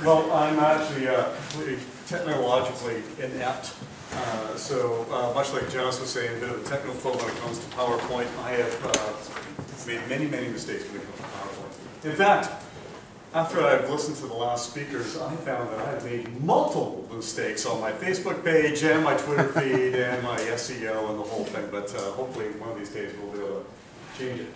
Well, I'm actually completely technologically inept. Much like Jonas was saying, a bit of a technophobe when it comes to PowerPoint. I have made many, many mistakes when it comes to PowerPoint. In fact, after I've listened to the last speakers, I found that I've made multiple mistakes on my Facebook page and my Twitter feed and my SEO and the whole thing, but hopefully one of these days we'll be able to change it.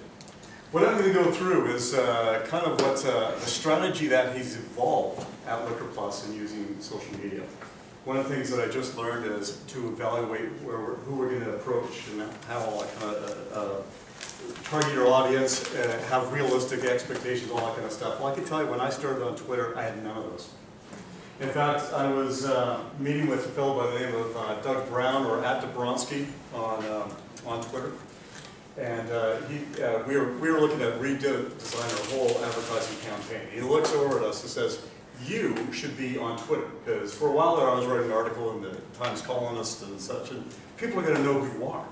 What I'm going to go through is kind of what the strategy that he's evolved at Liquor Plus in using social media. One of the things that I just learned is to evaluate who we're going to approach and how I kind of target your audience, have realistic expectations, all that kind of stuff. Well, I can tell you, when I started on Twitter, I had none of those. In fact, I was meeting with a fellow by the name of Doug Brown, or @Dabronsky on Twitter. And we were looking at redesign our whole advertising campaign. He looks over at us and says, "You should be on Twitter," because for a while there I was writing an article in the Times Colonist and such, and people are going to know who you are.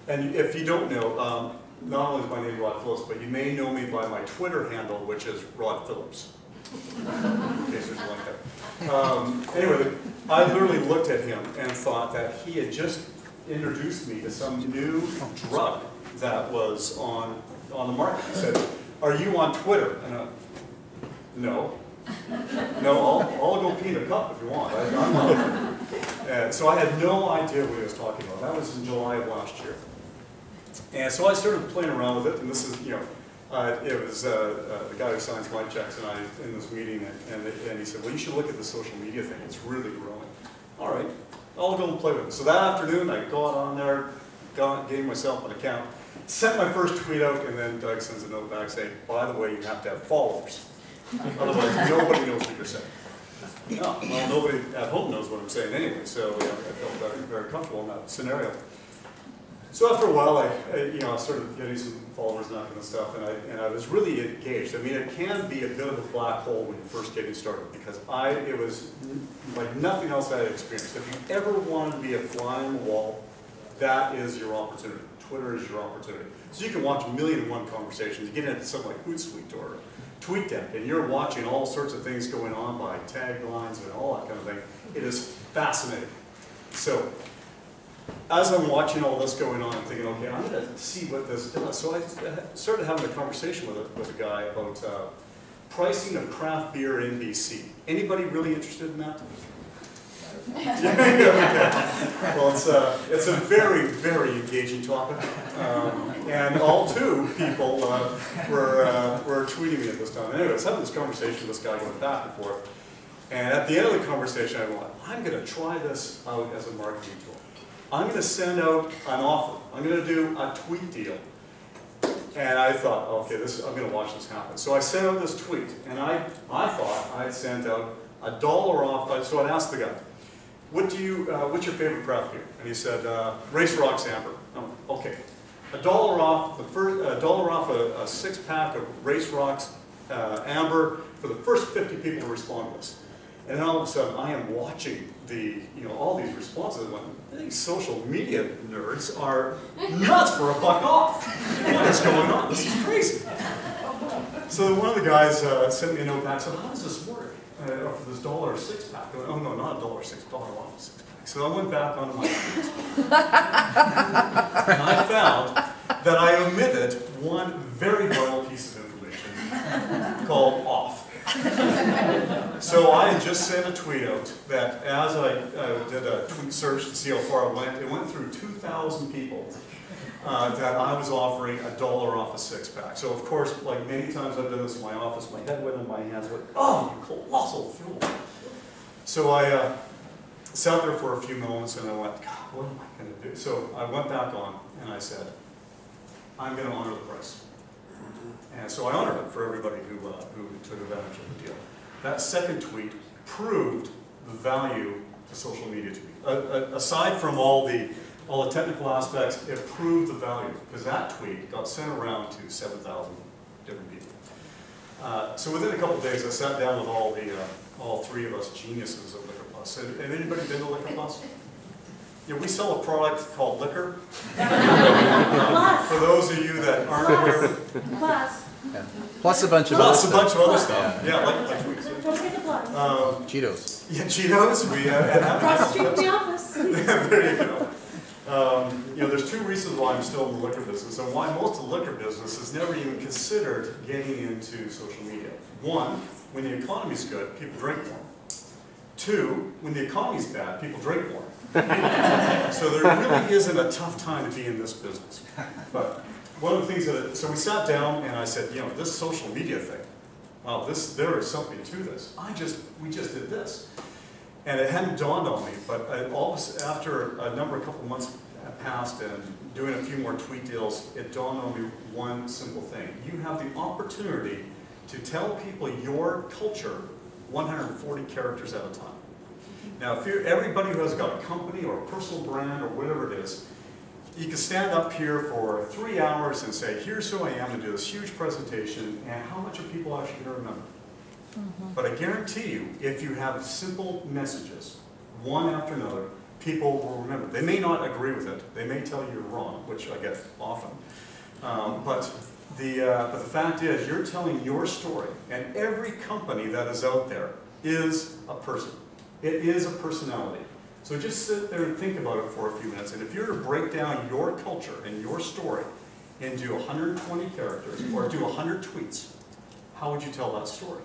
And if you don't know, not only is my name Rod Phillips, but you may know me by my Twitter handle, which is Rod Phillips. In case there's one there. Anyway, I literally looked at him and thought that he had just introduced me to some new drug that was on the market. He said, "Are you on Twitter?" And no. No, I'll go pee in a cup if you want. I'm not. And so I had no idea what he was talking about. That was in July of last year. And so I started playing around with it, and this is, it was the guy who signs my checks and I in this meeting, and he said, "Well, you should look at the social media thing. It's really growing." All right, I'll go and play with it. So that afternoon, I got on there, gave myself an account, sent my first tweet out, and then Doug sends a note back saying, "By the way, you have to have followers. Otherwise, nobody knows what you're saying." No, well, nobody at home knows what I'm saying anyway, so I felt very comfortable in that scenario. So after a while, I started getting some followers and that kind of stuff, and I was really engaged. I mean, it can be a bit of a black hole when you're first getting started, because it was like nothing else I had experienced. If you ever wanted to be a fly on the wall, that is your opportunity. Twitter is your opportunity. So you can watch 1,000,001 conversations. You get into something like Hootsuite or TweetDeck, and you're watching all sorts of things going on by taglines and all that kind of thing. It is fascinating. So as I'm watching all this going on, I'm thinking, okay, I'm going to see what this does. So I started having a conversation with a guy about pricing of craft beer in BC. Anybody really interested in that? Okay. Well, it's a very, very engaging topic, and all two people were tweeting me at this time. Anyway, I was having this conversation with this guy going back and forth, and at the end of the conversation, I went, "I'm going to try this out as a marketing tool. I'm going to send out an offer. I'm going to do a tweet deal." And I thought, okay, I'm going to watch this happen. So I sent out this tweet, and I thought I'd sent out $1 off. So I'd asked the guy, "What's your favorite craft beer?" And he said, "Race Rocks Amber." Oh, okay, $1 off $1 off a 6-pack of Race Rocks Amber for the first 50 people to respond to this. And then all of a sudden, I am watching all these responses. And went, these social media nerds are nuts for $1 off. What is going on? This is crazy. So one of the guys sent me a note back. So how does this work? For this $1 6-pack. Oh no, not $1 $6 off 6-pack. So I went back onto my tweet, and I found that I omitted one very vital piece of information called "off." So I had just sent a tweet out that as I did a tweet search to see how far it went through 2,000 people that I was offering $1 off a 6-pack. So of course, like many times I've done this in my office, my head went in my hands, went, "Oh, you colossal fool." So I sat there for a few moments and I went, "God, what am I going to do?" So I went back on and I said, "I'm going to honor the price." And so I honored it for everybody who took advantage of the deal. That second tweet proved the value to social media to me. Aside from all the technical aspects, it proved the value, because that tweet got sent around to 7,000 different people. So within a couple of days, I sat down with all three of us geniuses of Liquor Plus. Have anybody been to Liquor Plus? Yeah, we sell a product called liquor. For those of you that aren't aware, Plus a bunch of other stuff. Yeah, like tweets. Don't forget the plus. Cheetos. Yeah, Cheetos. We Across the street from the office. There you go. You know, there's two reasons why I'm still in the liquor business, and why most of the liquor business has never even considered getting into social media. One, when the economy's good, people drink more. Two, when the economy's bad, people drink more. So there really isn't a tough time to be in this business. But one of the things that, so we sat down and I said, you know, this social media thing, wow, there is something to this. We just did this. And it hadn't dawned on me, but after a couple of months passed and doing a few more tweet deals, it dawned on me one simple thing. You have the opportunity to tell people your culture 140 characters at a time. Now, if everybody who has got a company or a personal brand or whatever it is, you can stand up here for 3 hours and say, here's who I am, and do this huge presentation, and how much are people actually going to remember? But I guarantee you, if you have simple messages, one after another, people will remember. They may not agree with it. They may tell you you're wrong, which I get often. But the fact is, you're telling your story, and every company that is out there is a person. It is a personality. So just sit there and think about it for a few minutes, and if you were to break down your culture and your story into 120 characters, or do 100 tweets, how would you tell that story?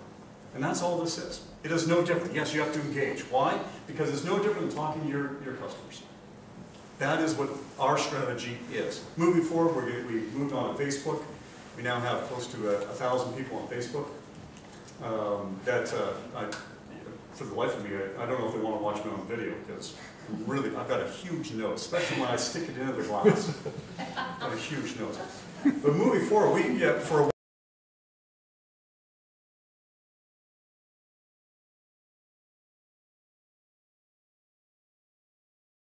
And that's all this is. It is no different. Yes, you have to engage. Why? Because it's no different than talking to your customers. That is what our strategy is. Moving forward, we moved on to Facebook. We now have close to 1,000 people on Facebook. For the life of me, I don't know if they want to watch me on video, because really, I've got a huge nose, especially when I stick it into the glass. I've got a huge nose. But moving forward, for a